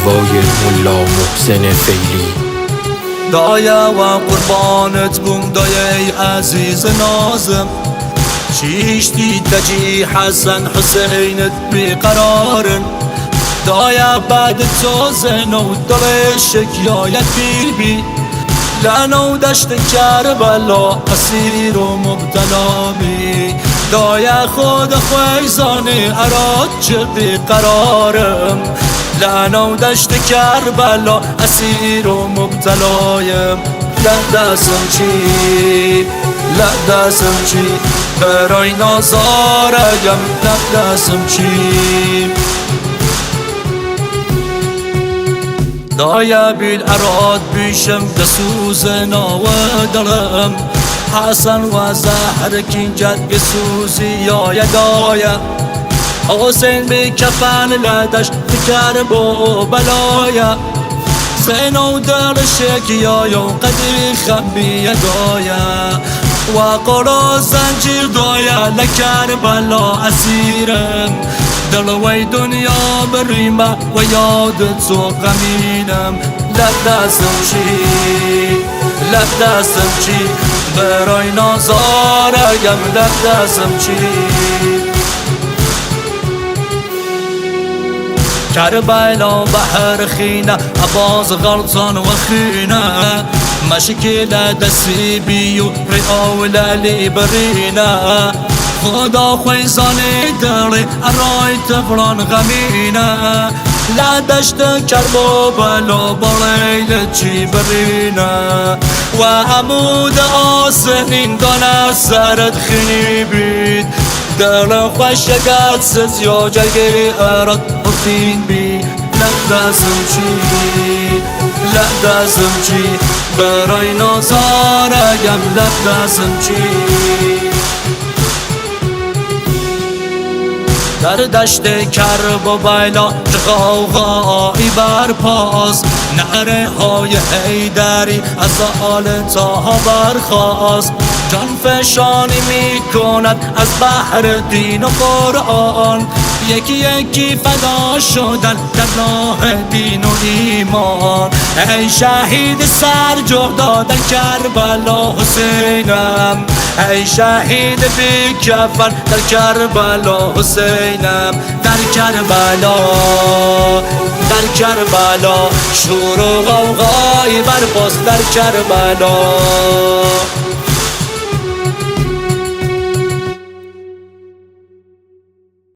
فتوای ملا محسن فیلی. دایا و قربانت بوم دایای عزیز نازم، چیشتی تجی حسن حسینت بیقرارن. دایا بعد تو زنو دلشک یایت بیبی، لانو دشت کربلا اسیر و مبتلا بی. دایا خود خویزانی اراد چه بیقرارم، لانو دشت کربلا اسیر و مبتلایم. لدستم چی لدستم چی برای نازاریم، لدستم چی. دایا بیل اراد بیشم دسوز ناودرم، حسن و زهر کینجد بسوزی یا دایا. حسین بی کفن لدش فکر با بلایا، زینو در شکیا یا قدر خبی دایا. و قرا زنجیر دایا لکر بلا اسیرم، دلوی دنیا بریمه و یادت تو غمینم. لدستم چی لدستم چی برای نازاریم، لدستم چی. کربلا بحر خینه عباس غلطان و خینه، مشکل دستی بیو ریاول علی برینه. خدا خویزانی داری ارای تفران غمینه، لدشت کربو بلا بریل چی برینه. و عمود آسنین دانه سرت خینی بید، دل خوشگت سز یا جگری اراد بطین بی. لدستم چی لدستم چی برای نازاریم، لدستم چی. در دشت کرب و بیلا غوغایی برپاس، نعره های حیدری از آل طه برخاست. جان فشانی می کند از بحر دین و قرآن، یکی یکی فدا شدن در راه دین و ایمان. ای شهید سر جا دادن کربلا حسینم، ای شهید بی کفن در کربلا حسینم. در کربلا در کربلا شور و غوغایی برپاس، در کربلا.